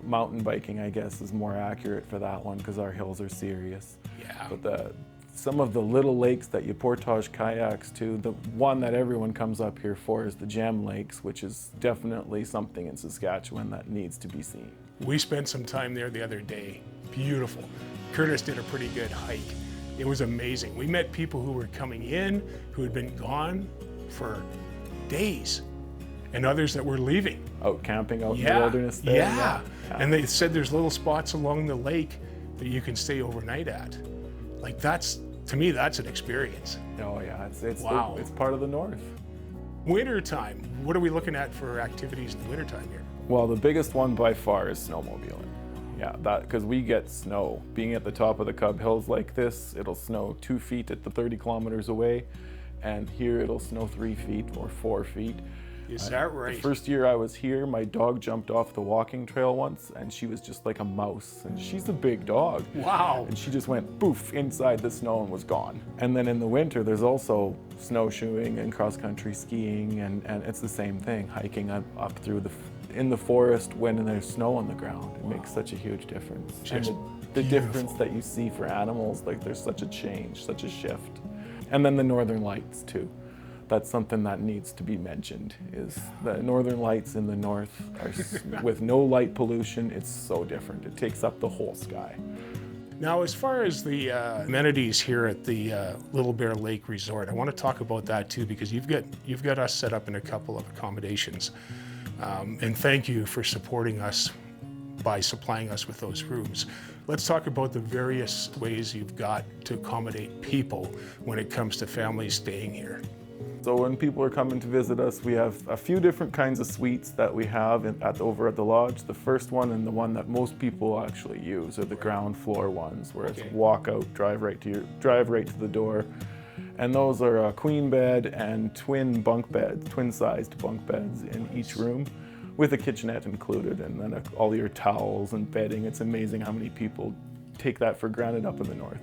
mountain biking, I guess, is more accurate for that one because our hills are serious. Yeah. But some of the little lakes that you portage kayaks to, the one that everyone comes up here for is the Gem Lakes, which is definitely something in Saskatchewan that needs to be seen. We spent some time there the other day. Beautiful. Curtis did a pretty good hike. It was amazing. We met people who were coming in, who had been gone for days, and others that were leaving. Out camping out in the wilderness there. Yeah. And they said there's little spots along the lake that you can stay overnight at. Like, to me, that's an experience. Oh yeah, it's Wow. It's part of the north. Wintertime, what are we looking at for activities in the wintertime here? Well, the biggest one by far is snowmobiling. Yeah, because we get snow. Being at the top of the Cub Hills like this, it'll snow 2 feet at the 30 kilometers away, and here it'll snow 3 feet or 4 feet. Is that right? The first year I was here, my dog jumped off the walking trail once, and she was just like a mouse, and she's a big dog. Wow. And she just went poof inside the snow and was gone. And then in the winter, there's also snowshoeing and cross-country skiing, and it's the same thing, hiking up through in the forest when there's snow on the ground. It makes such a huge difference. Just and the difference that you see for animals, like there's such a change, such a shift. And then the northern lights too. That's something that needs to be mentioned, is the northern lights in the north are with no light pollution. It's so different. It takes up the whole sky. Now, as far as the amenities here at the Little Bear Lake Resort, I want to talk about that too, because you've got us set up in a couple of accommodations. And thank you for supporting us by supplying us with those rooms. Let's talk about the various ways you've got to accommodate people when it comes to families staying here. So when people are coming to visit us, we have a few different kinds of suites that we have over at the lodge. The first one, and the one that most people actually use, are the ground floor ones, where it's walk out, drive right to the door. And those are a queen bed and twin sized bunk beds in each room, with a kitchenette included, and then all your towels and bedding. It's amazing how many people take that for granted up in the north.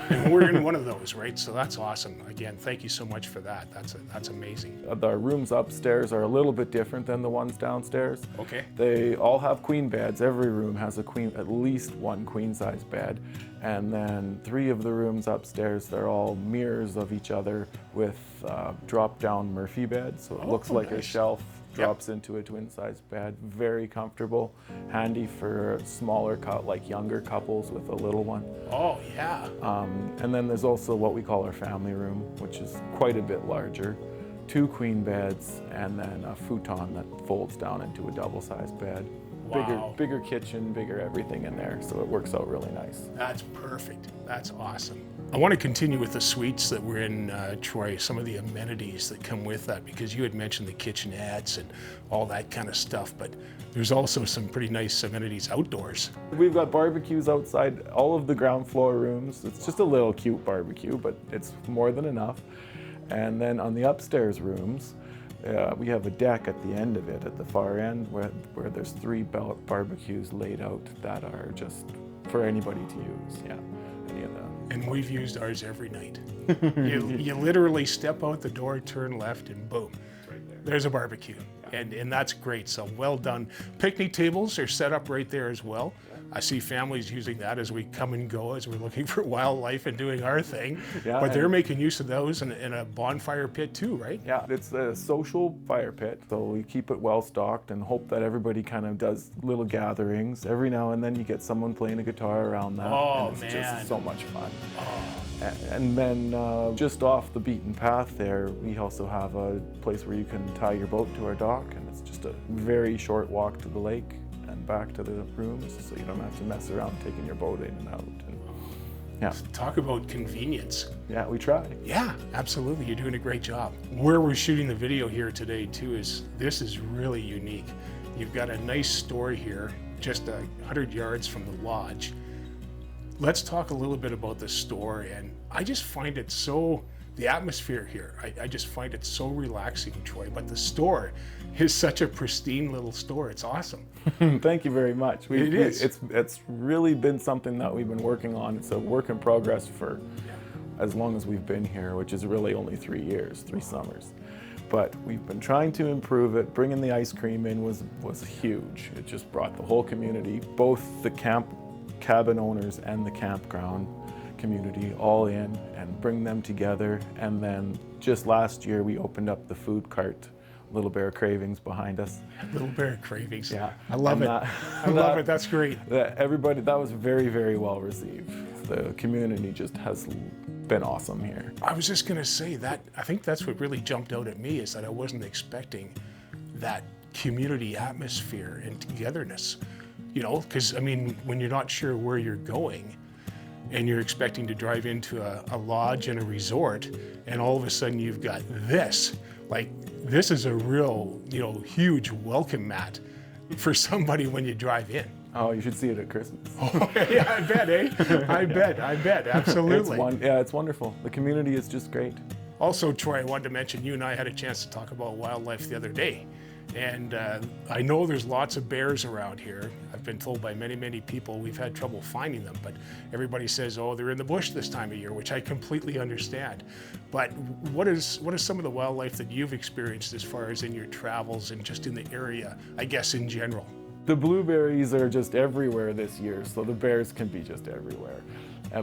And we're in one of those, right? So that's awesome. Again, thank you so much for that. That's amazing. The rooms upstairs are a little bit different than the ones downstairs. Okay. They all have queen beds. Every room has at least one queen size bed. And then 3 of the rooms upstairs, they're all mirrors of each other with drop down Murphy beds. So it looks like a shelf drops into a twin-size bed, very comfortable, handy for smaller, like younger couples with a little one. Oh, yeah. And then there's also what we call our family room, which is quite a bit larger. 2 queen beds, and then a futon that folds down into a double-sized bed. Wow. Bigger kitchen, bigger everything in there, so it works out really nice. That's perfect. That's awesome. I want to continue with the suites that we're in, Troy, some of the amenities that come with that, because you had mentioned the kitchenettes and all that kind of stuff, but there's also some pretty nice amenities outdoors. We've got barbecues outside all of the ground floor rooms. It's just a little cute barbecue, but it's more than enough. And then on the upstairs rooms, we have a deck at the end of it, at the far end, where there's 3 barbecues laid out that are just for anybody to use. Yeah, any of them. And we've used ours every night. You literally step out the door, turn left, and boom, there's a barbecue. And that's great, so well done. Picnic tables are set up right there as well. I see families using that as we come and go, as we're looking for wildlife and doing our thing. Yeah, but they're making use of those in a bonfire pit too, right? Yeah, it's a social fire pit, so we keep it well stocked and hope that everybody kind of does little gatherings. Every now and then you get someone playing a guitar around that. Oh, and it's man. just so much fun. Oh. And then just off the beaten path there, we also have a place where you can tie your boat to our dock, and it's just a very short walk to the lake and back to the rooms, so you don't have to mess around taking your boat in and out. And, yeah. Talk about convenience. Yeah, we try. Yeah, absolutely. You're doing a great job. Where we're shooting the video here today too this is really unique. You've got a nice store here, just 100 yards from the lodge. Let's talk a little bit about the store, and I just find it the atmosphere here, I just find it so relaxing, Troy, but the store is such a pristine little store. It's awesome. Thank you very much. It is. It's really been something that we've been working on. It's a work in progress for as long as we've been here, which is really only 3 years, 3 summers. But we've been trying to improve it. Bringing the ice cream in was huge. It just brought the whole community, both the cabin owners and the campground community all in, and bring them together. And then just last year we opened up the food cart, Little Bear Cravings, behind us. Little Bear Cravings. Yeah, I love it. I love it. That's great. Everybody, that was very, very well received. The community just has been awesome here. I was just going to say that I think that's what really jumped out at me, is that I wasn't expecting that community atmosphere and togetherness. You know, because I mean, when you're not sure where you're going, and you're expecting to drive into a lodge and a resort, and all of a sudden you've got this. Like, this is a real, huge welcome mat for somebody when you drive in. Oh, you should see it at Christmas. Oh, yeah, I bet, eh? I bet, absolutely. It's wonderful. The community is just great. Also, Troy, I wanted to mention, you and I had a chance to talk about wildlife the other day. And I know there's lots of bears around here. I've been told by many, many people we've had trouble finding them, but everybody says, oh, they're in the bush this time of year, which I completely understand. But what is some of the wildlife that you've experienced as far as in your travels and just in the area, I guess, in general? The blueberries are just everywhere this year, so the bears can be just everywhere.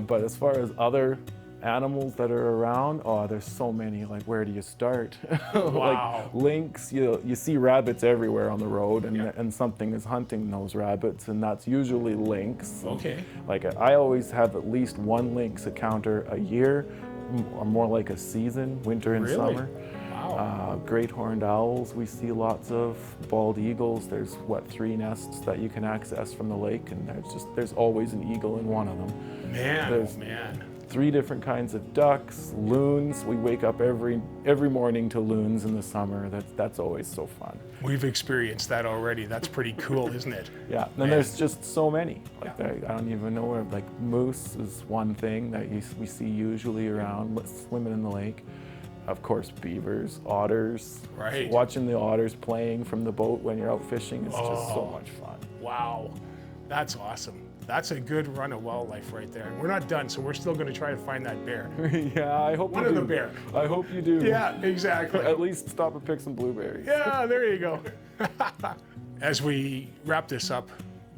But as far as other animals that are around, oh, there's so many. Like, where do you start? Wow. Like lynx, you see rabbits everywhere on the road, and something is hunting those rabbits, and that's usually lynx. Okay. Like, I always have at least 1 lynx encounter a year, or more like a season, winter and Really? summer. Wow. Great horned owls we see lots of. Bald eagles, there's 3 nests that you can access from the lake, and there's always an eagle in one of them. Man. 3 different kinds of ducks, loons. We wake up every morning to loons in the summer. That's always so fun. We've experienced that already. That's pretty cool, isn't it? Yeah, and there's just so many. Like, I don't even know where. Like, moose is one thing that we see usually around swimming in the lake. Of course, beavers, otters. Right. Watching the otters playing from the boat when you're out fishing is just so much fun. Wow, that's awesome. That's a good run of wildlife right there. And we're not done, so we're still going to try to find that bear. Yeah, I hope One you of do. the bear. I hope you do. Yeah, exactly. At least stop and pick some blueberries. Yeah, there you go. As we wrap this up,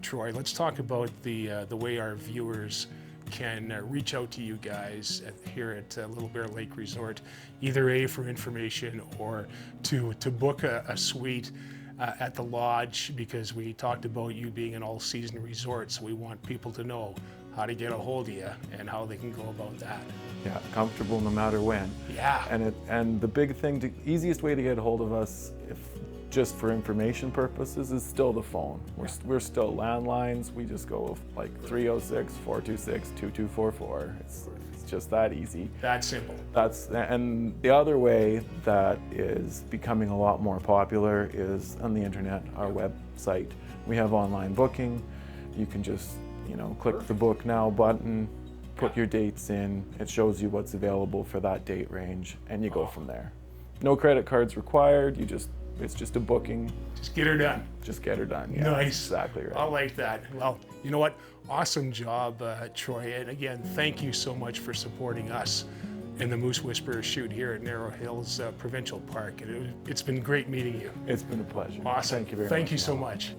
Troy, let's talk about the way our viewers can reach out to you guys here at Little Bear Lake Resort, either for information or to book a suite at the lodge, because we talked about you being an all-season resort, so we want people to know how to get a hold of you and how they can go about that. Yeah, comfortable no matter when. Yeah. And the big thing, easiest way to get a hold of us, if just for information purposes, is still the phone. We're still landlines. We just go like 306-426-2244. It's just that easy. That simple. And the other way that is becoming a lot more popular is on the internet, our website. We have online booking. You can just, click the book now button, put your dates in. It shows you what's available for that date range, and you go from there. No credit cards required. It's just a booking. Just get her done. Just get her done. Yeah, nice. Exactly right. I like that. Well, you know what? Awesome job, Troy. And again, thank you so much for supporting us in the Moose Whisperer shoot here at Narrow Hills Provincial Park. It's been great meeting you. It's been a pleasure. Awesome. Thank you very much. Thank you so much.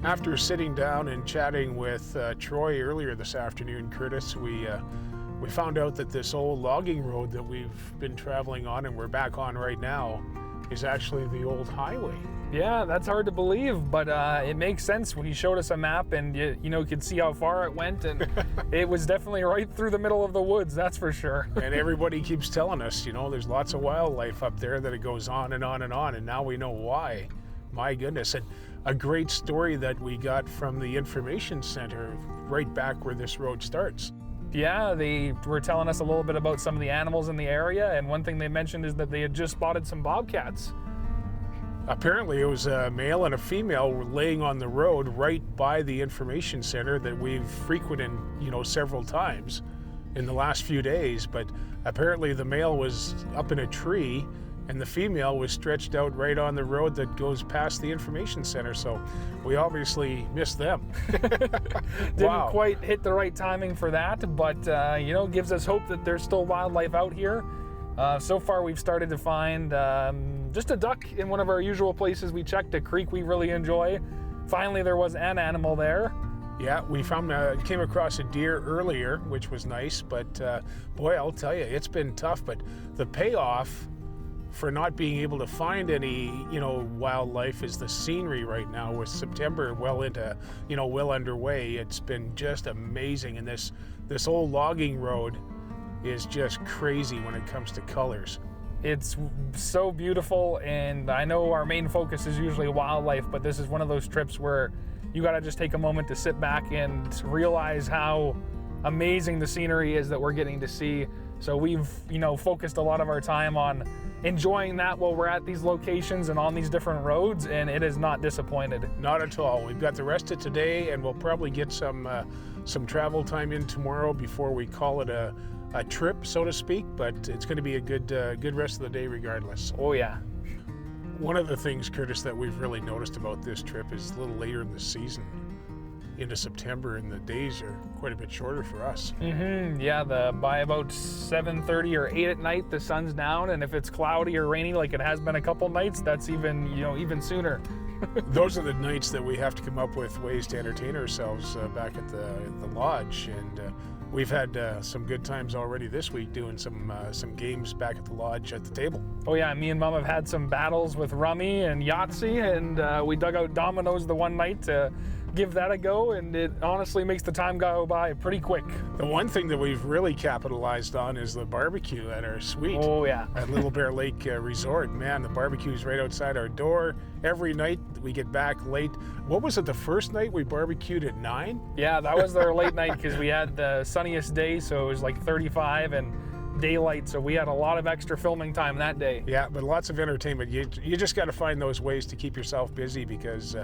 After sitting down and chatting with Troy earlier this afternoon, Curtis, we found out that this old logging road that we've been traveling on and we're back on right now is actually the old highway. Yeah, that's hard to believe, but it makes sense when he showed us a map, and you could see how far it went, and it was definitely right through the middle of the woods, that's for sure. And everybody keeps telling us, there's lots of wildlife up there, that it goes on and on and on, and now we know why. My goodness. And a great story that we got from the information center right back where this road starts. Yeah, they were telling us a little bit about some of the animals in the area, and one thing they mentioned is that they had just spotted some bobcats. Apparently it was a male and a female laying on the road right by the information center that we've frequented, several times in the last few days, but apparently the male was up in a tree and the female was stretched out right on the road that goes past the information center, so we obviously missed them. Didn't quite hit the right timing for that, but gives us hope that there's still wildlife out here. So far we've started to find just a duck in one of our usual places we checked, a creek we really enjoy. Finally there was an animal there. Yeah, we came across a deer earlier, which was nice, but boy, I'll tell you, it's been tough, but the payoff for not being able to find any, wildlife is the scenery right now with September well underway. It's been just amazing, and this old logging road is just crazy when it comes to colors. It's so beautiful, and I know our main focus is usually wildlife, but this is one of those trips where you gotta just take a moment to sit back and realize how amazing the scenery is that we're getting to see. So we've, focused a lot of our time on enjoying that while we're at these locations and on these different roads, and it is not disappointed. Not at all. We've got the rest of today, and we'll probably get some travel time in tomorrow before we call it a trip, so to speak, but it's going to be a good rest of the day regardless. Oh yeah. One of the things, Curtis, that we've really noticed about this trip is a little later in the season, into September, and the days are quite a bit shorter for us. Yeah, by about 7:30 or 8 at night, the sun's down, and if it's cloudy or rainy like it has been a couple nights, that's even sooner. Those are the nights that we have to come up with ways to entertain ourselves back at the lodge, and we've had some good times already this week doing some games back at the lodge at the table. Oh yeah, me and Mom have had some battles with Rummy and Yahtzee, and we dug out dominoes the one night to give that a go, and it honestly makes the time go by pretty quick. The one thing that we've really capitalized on is the barbecue at our suite. Oh yeah. At Little Bear Lake Resort. Man, the barbecue's right outside our door. Every night we get back late. What was it, the first night we barbecued at 9? Yeah, that was our late night because we had the sunniest day, so it was like 35 and daylight, so we had a lot of extra filming time that day. Yeah, but lots of entertainment. You just got to find those ways to keep yourself busy, because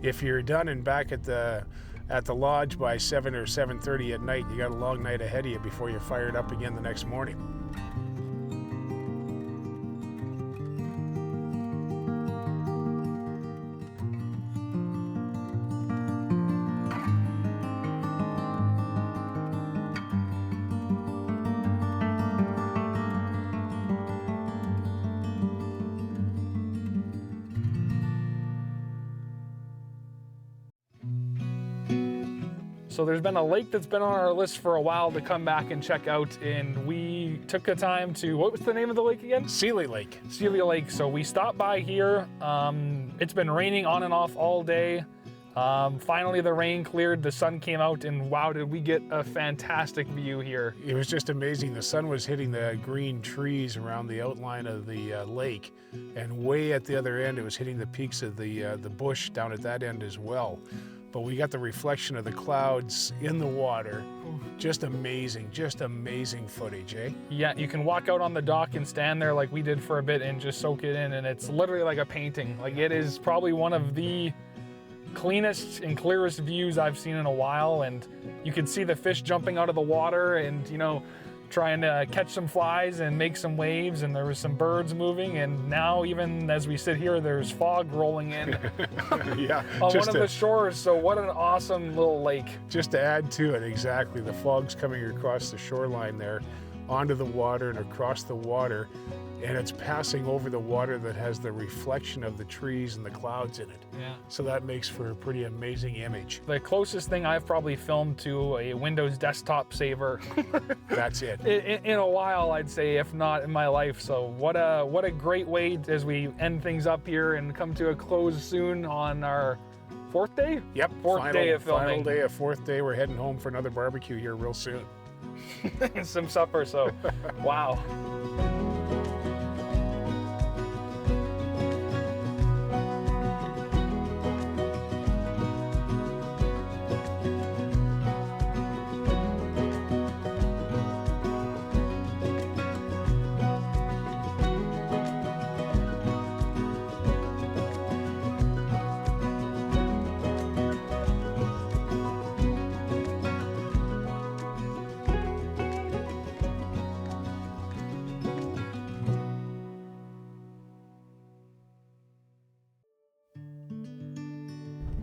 if you're done and back at the lodge by 7 or 7:30 at night, you got a long night ahead of you before you're fired up again the next morning. So there's been a lake that's been on our list for a while to come back and check out, and we took the time to, what was the name of the lake again? Sealy Lake. Sealy Lake. So we stopped by here. It's been raining on and off all day. Finally the rain cleared, the sun came out, and wow, did we get a fantastic view here. It was just amazing. The sun was hitting the green trees around the outline of the lake, and way at the other end it was hitting the peaks of the bush down at that end as well. But we got the reflection of the clouds in the water. Just amazing footage, eh? Yeah, you can walk out on the dock and stand there like we did for a bit and just soak it in, and it's literally like a painting. Like, it is probably one of the cleanest and clearest views I've seen in a while, and you can see the fish jumping out of the water and, you know, trying to catch some flies and make some waves, and there was some birds moving, and now even as we sit here there's fog rolling in Yeah, on one of the shores. So what an awesome little lake. Just to add to it, exactly, the fog's coming across the shoreline there, onto the water and across the water, and it's passing over the water that has the reflection of the trees and the clouds in it. Yeah. So that makes for a pretty amazing image. The closest thing I've probably filmed to a Windows desktop saver That's it. in a while, I'd say, if not in my life. So what a great way as we end things up here and come to a close soon on our fourth day? Yep. Fourth day of filming. Final day of fourth day. We're heading home for another barbecue here real soon. Some supper, so wow.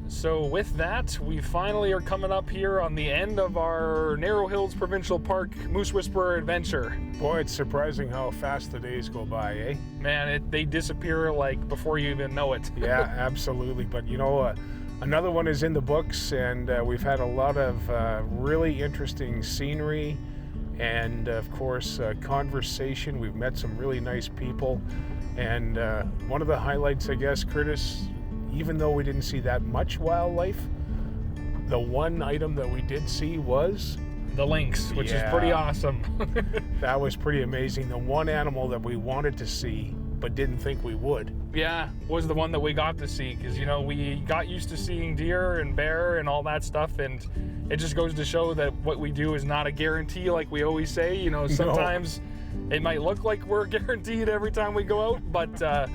So with that, we finally are coming up here on the end of our Narrow Hills Provincial Park Moose Whisperer adventure. Boy, it's surprising how fast the days go by, eh? Man, they disappear like before you even know it. Yeah, absolutely. But you know, another one is in the books, and we've had a lot of really interesting scenery and, of course, conversation. We've met some really nice people. And one of the highlights, I guess, Curtis, even though we didn't see that much wildlife, the one item that we did see was the lynx, which is pretty awesome. That was pretty amazing. The one animal that we wanted to see but didn't think we would. Yeah, was the one that we got to see, because, you know, we got used to seeing deer and bear and all that stuff, and it just goes to show that what we do is not a guarantee, like we always say. You know, sometimes it might look like we're guaranteed every time we go out, but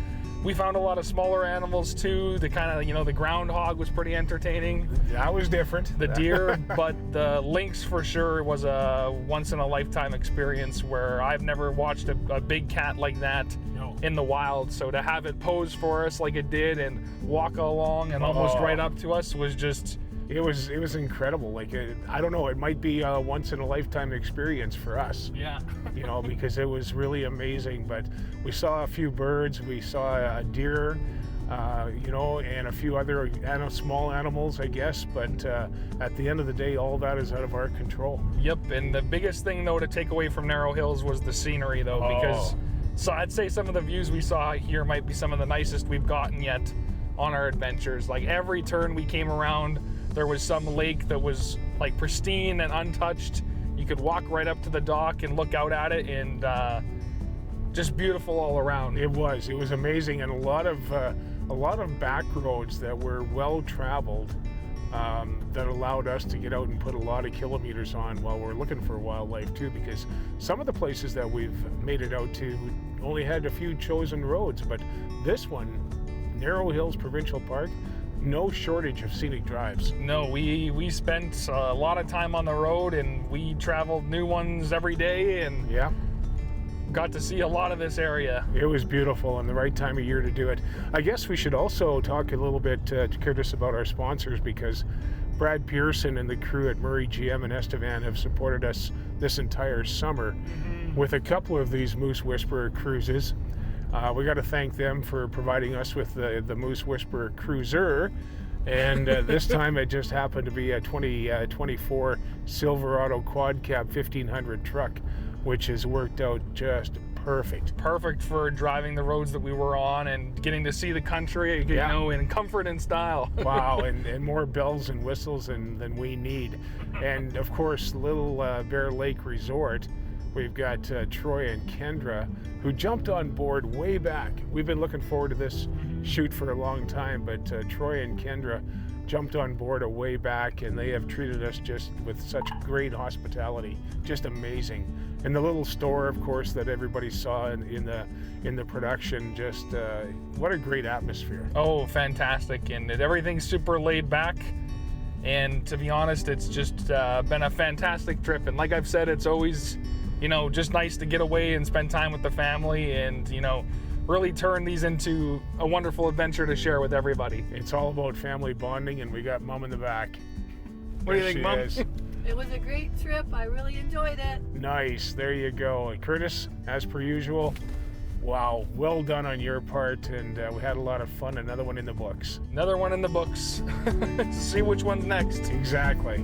we found a lot of smaller animals too. The kind of, you know, the groundhog was pretty entertaining. That was different. The deer, but the lynx for sure was a once in a lifetime experience, where I've never watched a big cat like that in the wild. So to have it pose for us like it did and walk along and almost right up to us was just... It was incredible. Like, I don't know, it might be a once in a lifetime experience for us. Yeah. You know, because it was really amazing. But we saw a few birds, we saw a deer, you know, and a few other small animals, I guess. But at the end of the day, all that is out of our control. Yep. And the biggest thing, though, to take away from Narrow Hills was the scenery, though, because so I'd say some of the views we saw here might be some of the nicest we've gotten yet on our adventures. Like, every turn we came around, there was some lake that was like pristine and untouched. You could walk right up to the dock and look out at it, and just beautiful all around. It was amazing, and a lot of back roads that were well traveled, that allowed us to get out and put a lot of kilometers on while we're looking for wildlife too, because some of the places that we've made it out to only had a few chosen roads, but this one, Narrow Hills Provincial Park, no shortage of scenic drives. No, we spent a lot of time on the road, and we traveled new ones every day, and got to see a lot of this area. It was beautiful, and the right time of year to do it. I guess we should also talk a little bit, Curtis, about our sponsors, because Brad Pearson and the crew at Murray GM and Estevan have supported us this entire summer with a couple of these Moose Whisperer cruises. We got to thank them for providing us with the Moose Whisperer Cruiser, And this time it just happened to be a 2024 Silverado quad cab 1500 truck, which has worked out just perfect. Perfect for driving the roads that we were on and getting to see the country, you know, in comfort and style. Wow, and more bells and whistles than we need. And of course, Little Bear Lake Resort, we've got Troy and Kendra, who jumped on board way back. We've been looking forward to this shoot for a long time, but Troy and Kendra jumped on board a way back, and they have treated us just with such great hospitality, just amazing. And the little store, of course, that everybody saw in the production, just what a great atmosphere. Oh, fantastic. And everything's super laid back. And to be honest, it's just been a fantastic trip. And like I've said, it's always, you know, just nice to get away and spend time with the family and, you know, really turn these into a wonderful adventure to share with everybody. It's all about family bonding, and we got Mom in the back. What do you think, Mom? It was a great trip. I really enjoyed it. Nice. There you go. And Curtis, as per usual, wow, well done on your part, and we had a lot of fun. Another one in the books. Another one in the books. See which one's next. Exactly.